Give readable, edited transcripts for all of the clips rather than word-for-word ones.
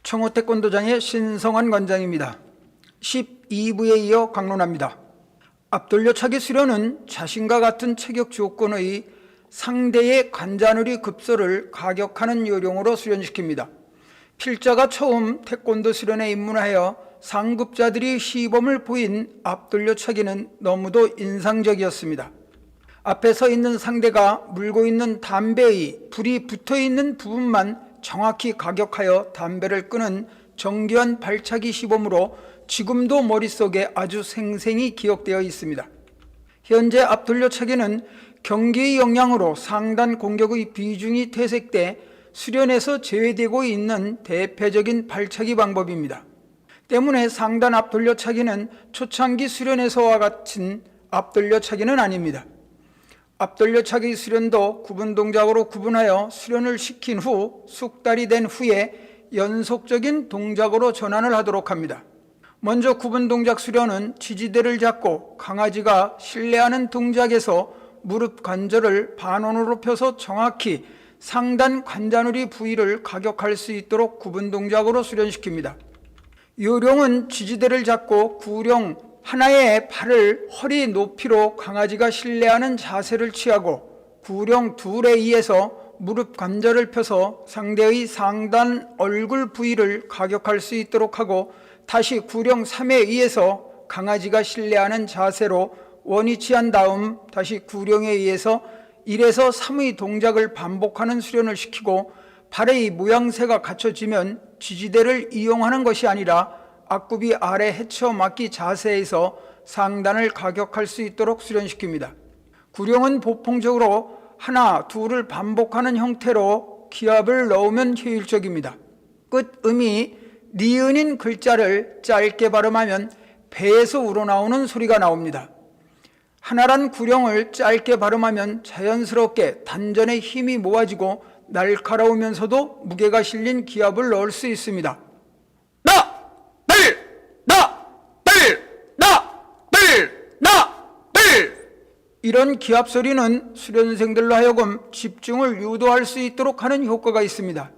청호태권도장의 신성환 관장입니다. 12부에 이어 강론합니다. 앞돌려차기 수련은 자신과 같은 체격 조건의 상대의 관자놀이 급소를 가격하는 요령으로 수련시킵니다. 필자가 처음 태권도 수련에 입문하여 상급자들이 시범을 보인 앞돌려차기는 너무도 인상적이었습니다. 앞에 서 있는 상대가 물고 있는 담배의 불이 붙어있는 부분만 정확히 가격하여 담배를 끄는 정교한 발차기 시범으로 지금도 머릿속에 아주 생생히 기억되어 있습니다. 현재 앞돌려차기는 경기의 영향으로 상단 공격의 비중이 퇴색돼 수련에서 제외되고 있는 대표적인 발차기 방법입니다. 때문에 상단 앞돌려차기는 초창기 수련에서와 같은 앞돌려차기는 아닙니다. 앞돌려차기 수련도 구분 동작으로 구분하여 수련을 시킨 후 숙달이 된 후에 연속적인 동작으로 전환을 하도록 합니다. 먼저 구분 동작 수련은 지지대를 잡고 강아지가 실내하는 동작에서 무릎 관절을 반원으로 펴서 정확히 상단 관자놀이 부위를 가격할 수 있도록 구분 동작으로 수련시킵니다. 요령은 지지대를 잡고 구령 하나의 발을 허리 높이로 강아지가 실내하는 자세를 취하고 구령 둘에 의해서 무릎 관절을 펴서 상대의 상단 얼굴 부위를 가격할 수 있도록 하고 다시 구령 3에 의해서 강아지가 실내하는 자세로 원위치한 다음 다시 구령에 의해서 1에서 3의 동작을 반복하는 수련을 시키고 발의 모양새가 갖춰지면 지지대를 이용하는 것이 아니라 앞굽이 아래 헤쳐 맞기 자세에서 상단을 가격할 수 있도록 수련시킵니다. 구령은 보통적으로 하나, 둘을 반복하는 형태로 기압을 넣으면 효율적입니다. 끝음이 니은인 글자를 짧게 발음하면 배에서 우러나오는 소리가 나옵니다. 하나란 구령을 짧게 발음하면 자연스럽게 단전에 힘이 모아지고 날카로우면서도 무게가 실린 기압을 넣을 수 있습니다. 이런 기합 소리는 수련생들로 하여금 집중을 유도할 수 있도록 하는 효과가 있습니다.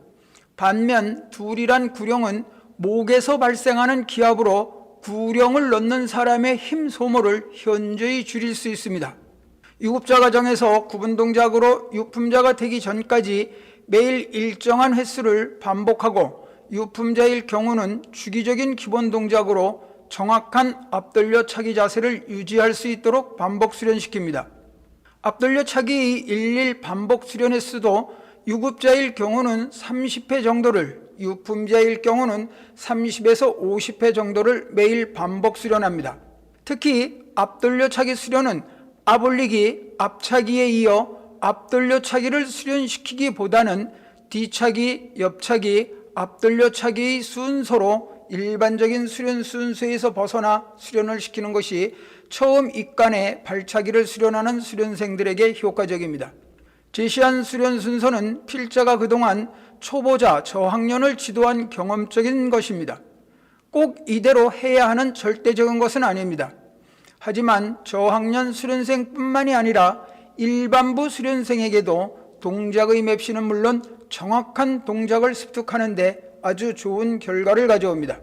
반면 둘이란 구령은 목에서 발생하는 기합으로 구령을 넣는 사람의 힘 소모를 현저히 줄일 수 있습니다. 유급자 과정에서 구분 동작으로 유품자가 되기 전까지 매일 일정한 횟수를 반복하고 유품자일 경우는 주기적인 기본 동작으로 정확한 앞돌려차기 자세를 유지할 수 있도록 반복 수련시킵니다. 앞돌려차기 일일 반복 수련 횟수도 유급자일 경우는 30회 정도를, 유품자일 경우는 30에서 50회 정도를 매일 반복 수련합니다. 특히 앞돌려차기 수련은 앞올리기, 앞차기에 이어 앞돌려차기를 수련시키기보다는 뒤차기, 옆차기, 앞돌려차기의 순서로 일반적인 수련 순서에서 벗어나 수련을 시키는 것이 처음 입간에 발차기를 수련하는 수련생들에게 효과적입니다. 제시한 수련 순서는 필자가 그동안 초보자, 저학년을 지도한 경험적인 것입니다. 꼭 이대로 해야 하는 절대적인 것은 아닙니다. 하지만 저학년 수련생뿐만이 아니라 일반부 수련생에게도 동작의 맵시는 물론 정확한 동작을 습득하는 데 아주 좋은 결과를 가져옵니다.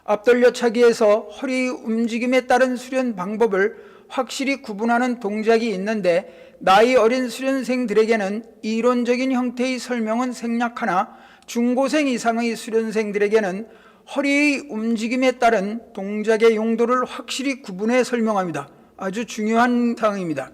앞돌려차기에서 허리 움직임에 따른 수련 방법을 확실히 구분하는 동작이 있는데 나이 어린 수련생들에게는 이론적인 형태의 설명은 생략하나 중고생 이상의 수련생들에게는 허리의 움직임에 따른 동작의 용도를 확실히 구분해 설명합니다. 아주 중요한 사항입니다.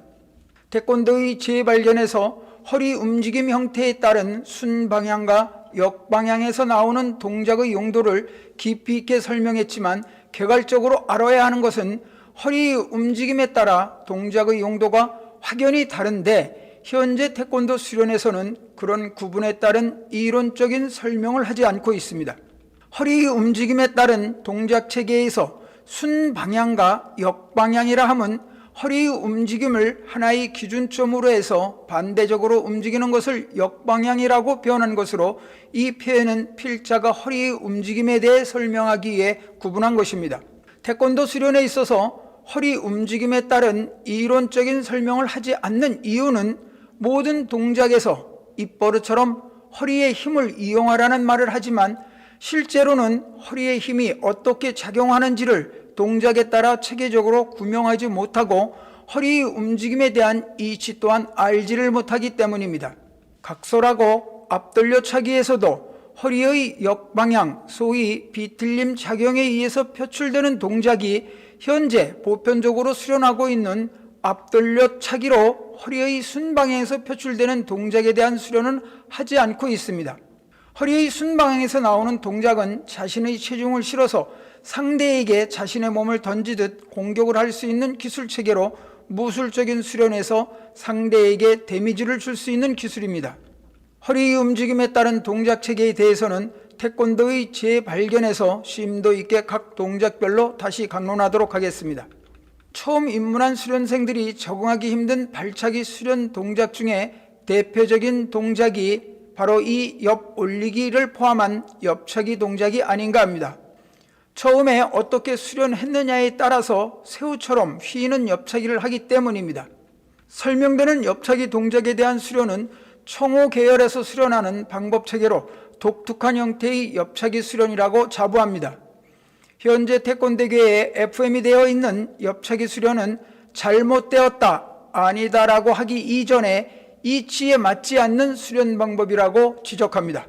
태권도의 재발견에서 허리 움직임 형태에 따른 순방향과 역방향에서 나오는 동작의 용도를 깊이 있게 설명했지만 개괄적으로 알아야 하는 것은 허리 움직임에 따라 동작의 용도가 확연히 다른데 현재 태권도 수련에서는 그런 구분에 따른 이론적인 설명을 하지 않고 있습니다. 허리 움직임에 따른 동작 체계에서 순방향과 역방향이라 함은 허리의 움직임을 하나의 기준점으로 해서 반대적으로 움직이는 것을 역방향이라고 표현한 것으로 이 표현은 필자가 허리의 움직임에 대해 설명하기 위해 구분한 것입니다. 태권도 수련에 있어서 허리 움직임에 따른 이론적인 설명을 하지 않는 이유는 모든 동작에서 입버릇처럼 허리의 힘을 이용하라는 말을 하지만 실제로는 허리의 힘이 어떻게 작용하는지를 동작에 따라 체계적으로 구명하지 못하고 허리의 움직임에 대한 이치 또한 알지를 못하기 때문입니다. 각설하고 앞돌려차기에서도 허리의 역방향, 소위 비틀림 작용에 의해서 표출되는 동작이 현재 보편적으로 수련하고 있는 앞돌려차기로 허리의 순방향에서 표출되는 동작에 대한 수련은 하지 않고 있습니다. 허리의 순방향에서 나오는 동작은 자신의 체중을 실어서 상대에게 자신의 몸을 던지듯 공격을 할 수 있는 기술체계로 무술적인 수련에서 상대에게 데미지를 줄 수 있는 기술입니다. 허리의 움직임에 따른 동작체계에 대해서는 태권도의 재발견에서 심도 있게 각 동작별로 다시 강론하도록 하겠습니다. 처음 입문한 수련생들이 적응하기 힘든 발차기 수련 동작 중에 대표적인 동작이 바로 이 옆 올리기를 포함한 옆차기 동작이 아닌가 합니다. 처음에 어떻게 수련했느냐에 따라서 새우처럼 휘는 옆차기를 하기 때문입니다. 설명되는 옆차기 동작에 대한 수련은 청호 계열에서 수련하는 방법체계로 독특한 형태의 옆차기 수련이라고 자부합니다. 현재 태권도계에 FM이 되어 있는 옆차기 수련은 잘못되었다, 아니다라고 하기 이전에 이치에 맞지 않는 수련 방법이라고 지적합니다.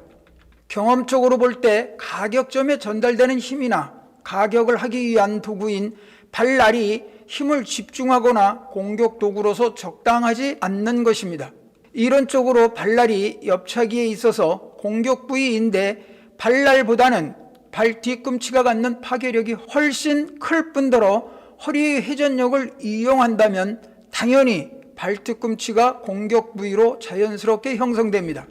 경험적으로 볼 때 가격점에 전달되는 힘이나 가격을 하기 위한 도구인 발날이 힘을 집중하거나 공격 도구로서 적당하지 않는 것입니다. 이론적으로 발날이 옆차기에 있어서 공격 부위인데 발날보다는 발 뒤꿈치가 갖는 파괴력이 훨씬 클 뿐더러 허리의 회전력을 이용한다면 당연히 발 뒤꿈치가 공격 부위로 자연스럽게 형성됩니다.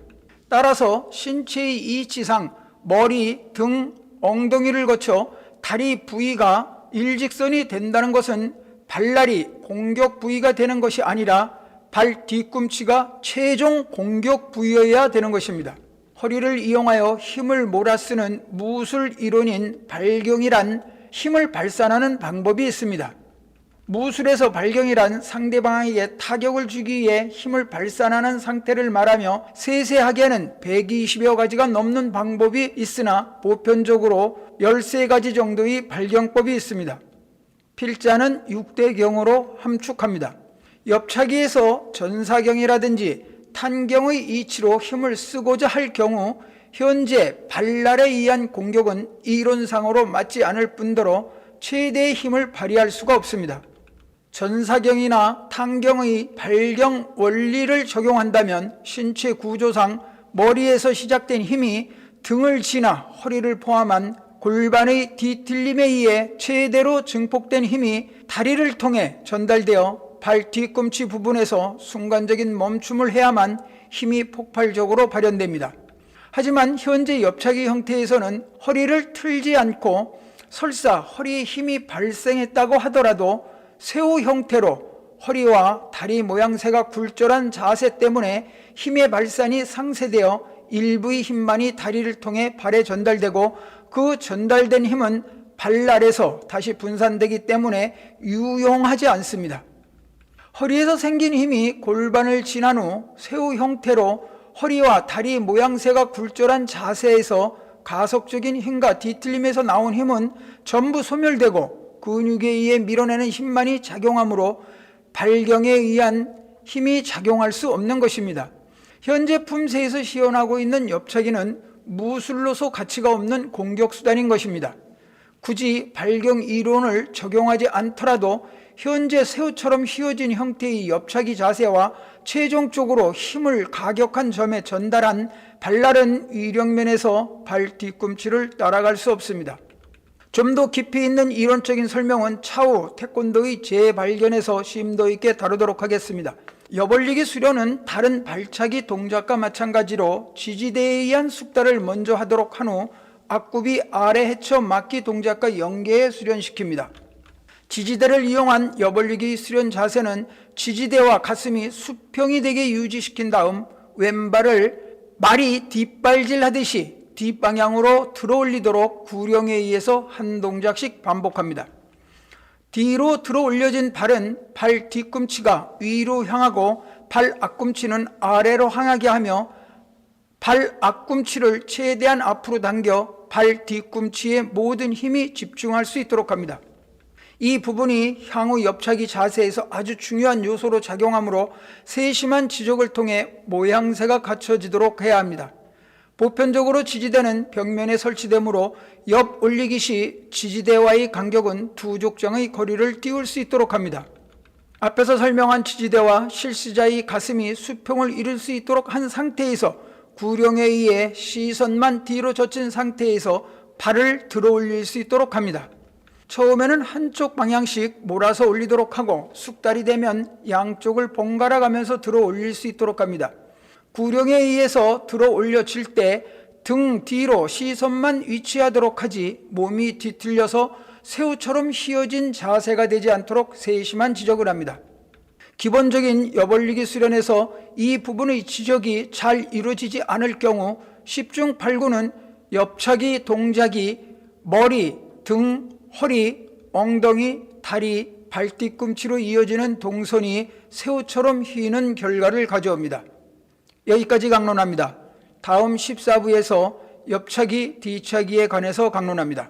따라서 신체의 이치상 머리, 등, 엉덩이를 거쳐 다리 부위가 일직선이 된다는 것은 발날이 공격 부위가 되는 것이 아니라 발 뒤꿈치가 최종 공격 부위여야 되는 것입니다. 허리를 이용하여 힘을 몰아쓰는 무술 이론인 발경이란 힘을 발산하는 방법이 있습니다. 무술에서 발경이란 상대방에게 타격을 주기 위해 힘을 발산하는 상태를 말하며 세세하게는 120여 가지가 넘는 방법이 있으나 보편적으로 13가지 정도의 발경법이 있습니다. 필자는 6대 경으로 함축합니다. 옆차기에서 전사경이라든지 탄경의 이치로 힘을 쓰고자 할 경우 현재 발날에 의한 공격은 이론상으로 맞지 않을 뿐더러 최대의 힘을 발휘할 수가 없습니다. 전사경이나 탄경의 발경 원리를 적용한다면 신체 구조상 머리에서 시작된 힘이 등을 지나 허리를 포함한 골반의 뒤틀림에 의해 최대로 증폭된 힘이 다리를 통해 전달되어 발 뒤꿈치 부분에서 순간적인 멈춤을 해야만 힘이 폭발적으로 발현됩니다. 하지만 현재 옆차기 형태에서는 허리를 틀지 않고 설사 허리에 힘이 발생했다고 하더라도 새우 형태로 허리와 다리 모양새가 굴절한 자세 때문에 힘의 발산이 상쇄되어 일부의 힘만이 다리를 통해 발에 전달되고 그 전달된 힘은 발날에서 다시 분산되기 때문에 유용하지 않습니다. 허리에서 생긴 힘이 골반을 지난 후 새우 형태로 허리와 다리 모양새가 굴절한 자세에서 가속적인 힘과 뒤틀림에서 나온 힘은 전부 소멸되고 근육에 의해 밀어내는 힘만이 작용하므로 발경에 의한 힘이 작용할 수 없는 것입니다. 현재 품새에서 시연하고 있는 옆차기는 무술로서 가치가 없는 공격수단인 것입니다. 굳이 발경 이론을 적용하지 않더라도 현재 새우처럼 휘어진 형태의 옆차기 자세와 최종적으로 힘을 가격한 점에 전달한 발날은 위력면에서 발 뒤꿈치를 따라갈 수 없습니다. 좀 더 깊이 있는 이론적인 설명은 차후 태권도의 재발견에서 심도 있게 다루도록 하겠습니다. 옆올리기 수련은 다른 발차기 동작과 마찬가지로 지지대에 의한 숙달을 먼저 하도록 한 후 앞굽이 아래 헤쳐 막기 동작과 연계해 수련시킵니다. 지지대를 이용한 옆올리기 수련 자세는 지지대와 가슴이 수평이 되게 유지시킨 다음 왼발을 말이 뒷발질하듯이 뒷방향으로 들어올리도록 구령에 의해서 한 동작씩 반복합니다. 뒤로 들어 올려진 발은 발 뒤꿈치가 위로 향하고 발 앞꿈치는 아래로 향하게 하며 발 앞꿈치를 최대한 앞으로 당겨 발 뒤꿈치에 모든 힘이 집중할 수 있도록 합니다. 이 부분이 향후 옆차기 자세에서 아주 중요한 요소로 작용하므로 세심한 지적을 통해 모양새가 갖춰지도록 해야 합니다. 보편적으로 지지대는 벽면에 설치되므로 옆 올리기 시 지지대와의 간격은 두 족장의 거리를 띄울 수 있도록 합니다. 앞에서 설명한 지지대와 실시자의 가슴이 수평을 이룰 수 있도록 한 상태에서 구령에 의해 시선만 뒤로 젖힌 상태에서 발을 들어 올릴 수 있도록 합니다. 처음에는 한쪽 방향씩 몰아서 올리도록 하고 숙달이 되면 양쪽을 번갈아 가면서 들어 올릴 수 있도록 합니다. 구령에 의해서 들어 올려질 때 등 뒤로 시선만 위치하도록 하지 몸이 뒤틀려서 새우처럼 휘어진 자세가 되지 않도록 세심한 지적을 합니다. 기본적인 옆올리기 수련에서 이 부분의 지적이 잘 이루어지지 않을 경우 10중 8구는 옆차기 동작이 머리, 등, 허리, 엉덩이, 다리, 발뒤꿈치로 이어지는 동선이 새우처럼 휘는 결과를 가져옵니다. 여기까지 강론합니다. 다음 14부에서 옆차기, 뒤차기에 관해서 강론합니다.